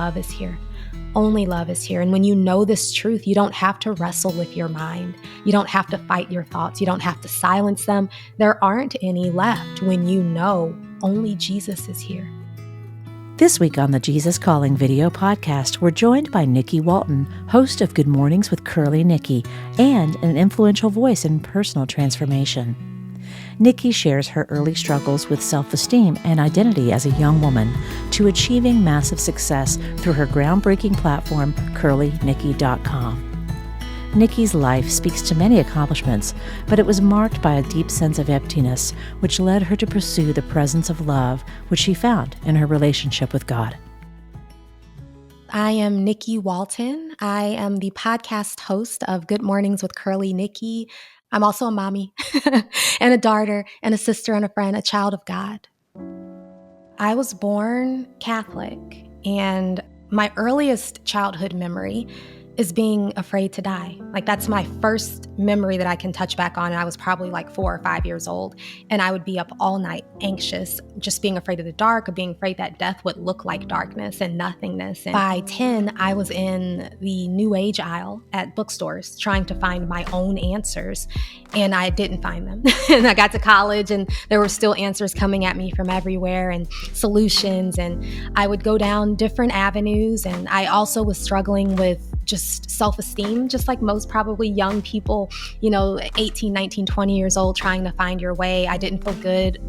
love is here. Only love is here. And when you know this truth, you don't have to wrestle with your mind. You don't have to fight your thoughts. You don't have to silence them. There aren't any left when you know only Jesus is here. This week on the Jesus Calling video podcast, we're joined by Nikki Walton, host of Good Mornings with Curly Nikki, and an influential voice in personal transformation. Nikki shares her early struggles with self-esteem and identity as a young woman to achieving massive success through her groundbreaking platform, CurlyNikki.com. Nikki's life speaks to many accomplishments, but it was marked by a deep sense of emptiness, which led her to pursue the presence of love, which she found in her relationship with God. I am Nikki Walton. I am the podcast host of Good Mornings with Curly Nikki. I'm also a mommy and a daughter and a sister and a friend, a child of God. I was born Catholic, and my earliest childhood memory is being afraid to die. Like, that's my first memory that I can touch back on. And I was probably like 4 or 5 years old. And I would be up all night, anxious, just being afraid of the dark, or being afraid that death would look like darkness and nothingness. And by 10, I was in the New Age aisle at bookstores trying to find my own answers. And I didn't find them. And I got to college and there were still answers coming at me from everywhere and solutions. And I would go down different avenues. And I also was struggling with just self-esteem, just like most probably young people, 18, 19, 20 years old, trying to find your way. I didn't feel good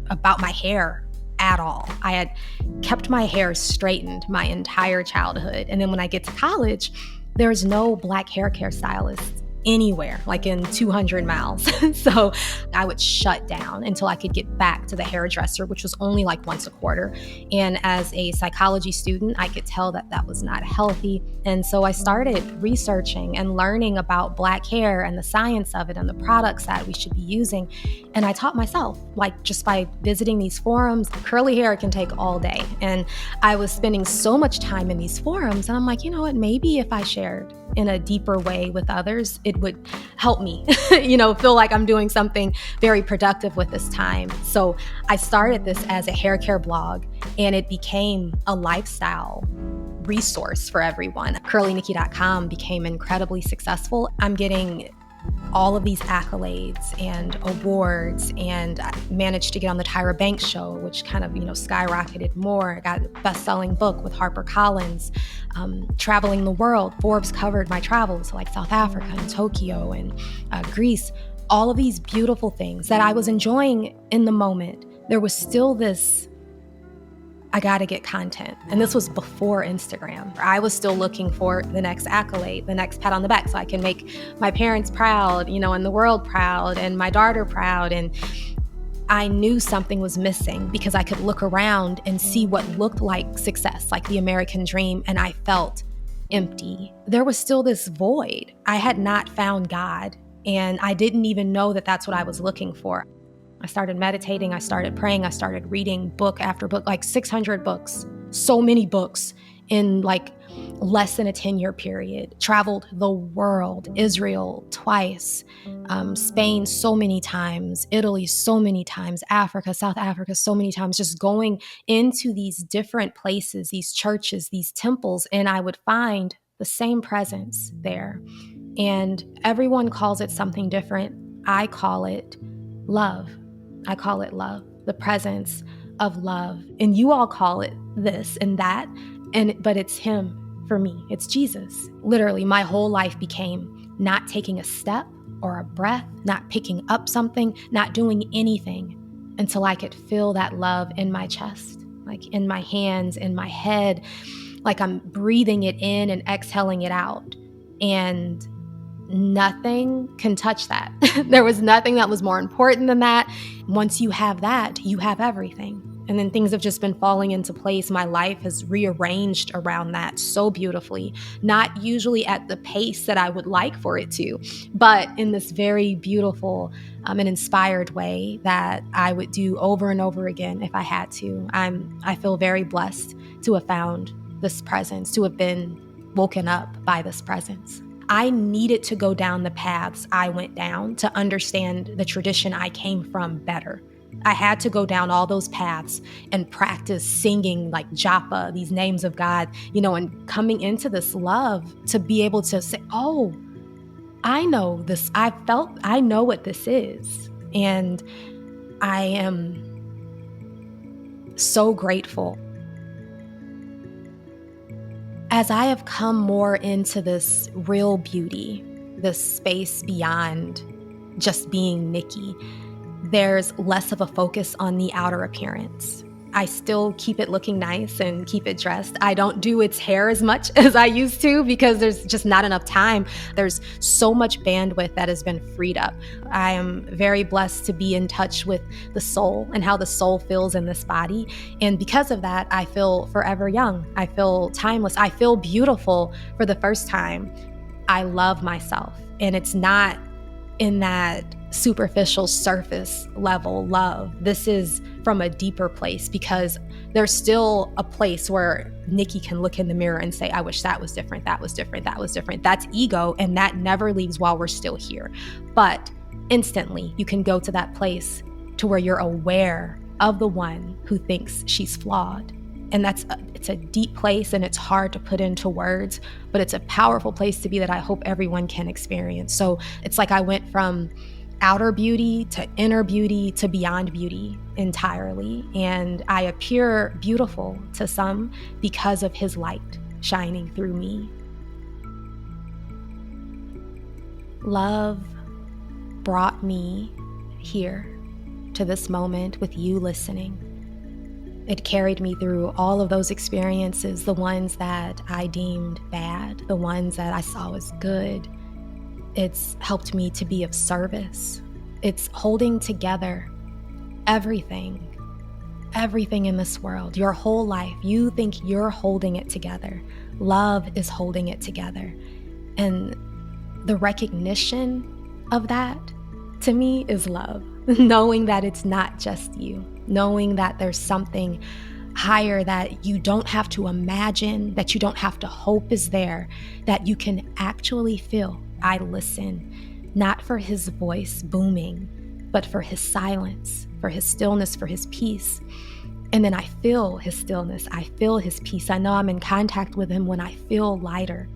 about my hair at all. I had kept my hair straightened my entire childhood. And then when I get to college, there's no black hair care stylist anywhere, like in 200 miles. So I would shut down until I could get back to the hairdresser, which was only like once a quarter. And as a psychology student, I could tell that that was not healthy. And so I started researching and learning about black hair and the science of it and the products that we should be using. And I taught myself, like just by visiting these forums. Curly hair can take all day. And I was spending so much time in these forums. And I'm like, you know what, maybe if I shared in a deeper way with others, it would help me, feel like I'm doing something very productive with this time. So I started this as a hair care blog, and it became a lifestyle resource for everyone. CurlyNikki.com became incredibly successful. I'm getting all of these accolades and awards, and I managed to get on the Tyra Banks show, which kind of, skyrocketed more. I got a best-selling book with HarperCollins, traveling the world. Forbes covered my travels, like South Africa and Tokyo and Greece. All of these beautiful things that I was enjoying in the moment. There was still this, I gotta get content. And this was before Instagram. I was still looking for the next accolade, the next pat on the back, so I can make my parents proud, and the world proud, and my daughter proud. And I knew something was missing because I could look around and see what looked like success, like the American dream, and I felt empty. There was still this void. I had not found God, and I didn't even know that that's what I was looking for. I started meditating, I started praying, I started reading book after book, like 600 books, so many books in like less than a 10-year period. Traveled the world, Israel twice, Spain so many times, Italy so many times, Africa, South Africa so many times, just going into these different places, these churches, these temples, and I would find the same presence there. And everyone calls it something different. I call it love. I call it love, the presence of love. And you all call it this and that, but it's Him for me. It's Jesus. Literally, my whole life became not taking a step or a breath, not picking up something, not doing anything until I could feel that love in my chest, like in my hands, in my head, like I'm breathing it in and exhaling it out. And nothing can touch that. There was nothing that was more important than that. Once you have that, you have everything. And then things have just been falling into place. My life has rearranged around that so beautifully, not usually at the pace that I would like for it to, but in this very beautiful and inspired way that I would do over and over again if I had to. I feel very blessed to have found this presence, to have been woken up by this presence. I needed to go down the paths I went down to understand the tradition I came from better. I had to go down all those paths and practice singing like japa, these names of God, and coming into this love to be able to say, oh, I know this. I know what this is. And I am so grateful. As I have come more into this real beauty, this space beyond just being Nikki, there's less of a focus on the outer appearance. I still keep it looking nice and keep it dressed. I don't do its hair as much as I used to because there's just not enough time. There's so much bandwidth that has been freed up. I am very blessed to be in touch with the soul and how the soul feels in this body. And because of that, I feel forever young. I feel timeless. I feel beautiful for the first time. I love myself. And it's not in that superficial surface level love. This is from a deeper place because there's still a place where Nikki can look in the mirror and say, I wish that was different, that was different, that was different. That's ego, and that never leaves while we're still here. But instantly, you can go to that place to where you're aware of the one who thinks she's flawed. And it's a deep place, and it's hard to put into words, but it's a powerful place to be that I hope everyone can experience. So it's like I went from outer beauty to inner beauty to beyond beauty entirely. And I appear beautiful to some because of his light shining through me. Love brought me here to this moment with you listening. It carried me through all of those experiences, the ones that I deemed bad, the ones that I saw as good. It's helped me to be of service. It's holding together everything in this world, your whole life. You think you're holding it together. Love is holding it together. And the recognition of that, to me, is love. Knowing that it's not just you. Knowing that there's something higher that you don't have to imagine, that you don't have to hope is there, that you can actually feel. I listen, not for his voice booming, but for his silence, for his stillness, for his peace. And then I feel his stillness. I feel his peace. I know I'm in contact with him when I feel lighter.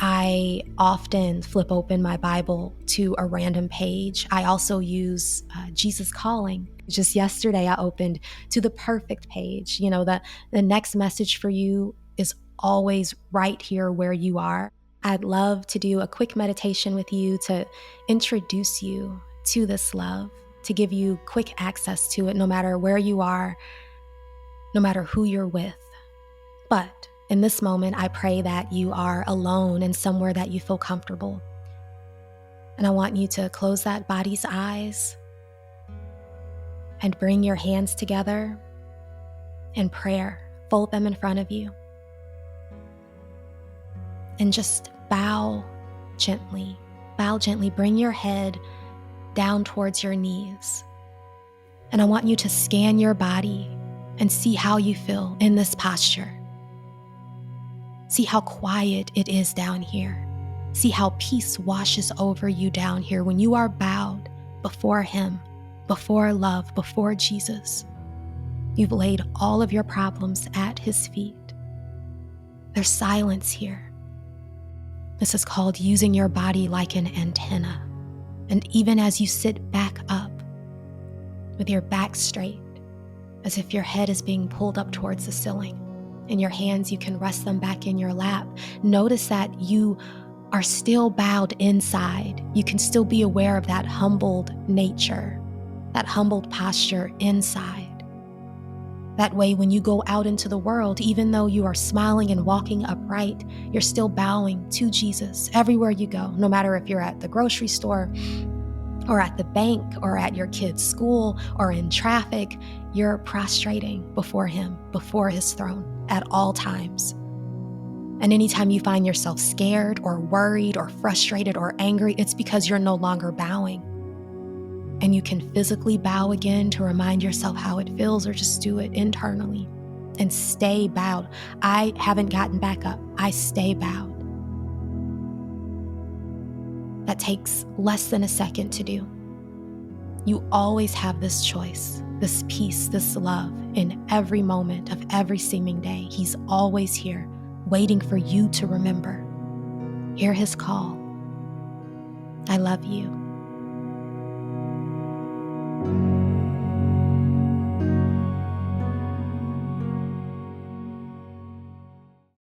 I often flip open my Bible to a random page. I also use Jesus Calling. Just yesterday, I opened to the perfect page. The next message for you is always right here where you are. I'd love to do a quick meditation with you to introduce you to this love, to give you quick access to it, no matter where you are, no matter who you're with. But in this moment, I pray that you are alone and somewhere that you feel comfortable. And I want you to close that body's eyes and bring your hands together in prayer. Fold them in front of you. And just bow gently. Bow gently. Bring your head down towards your knees. And I want you to scan your body and see how you feel in this posture. See how quiet it is down here. See how peace washes over you down here when you are bowed before him, before love, before Jesus. You've laid all of your problems at his feet. There's silence here. This is called using your body like an antenna. And even as you sit back up with your back straight, as if your head is being pulled up towards the ceiling, in your hands, you can rest them back in your lap. Notice that you are still bowed inside. You can still be aware of that humbled nature, that humbled posture inside. That way, when you go out into the world, even though you are smiling and walking upright, you're still bowing to Jesus everywhere you go, no matter if you're at the grocery store or at the bank or at your kid's school or in traffic, you're prostrating before him, before his throne at all times. And anytime you find yourself scared or worried or frustrated or angry, it's because you're no longer bowing. And you can physically bow again to remind yourself how it feels, or just do it internally and stay bowed. I haven't gotten back up. I stay bowed. That takes less than a second to do. You always have this choice, this peace, this love in every moment of every seeming day. He's always here, waiting for you to remember. Hear his call. I love you.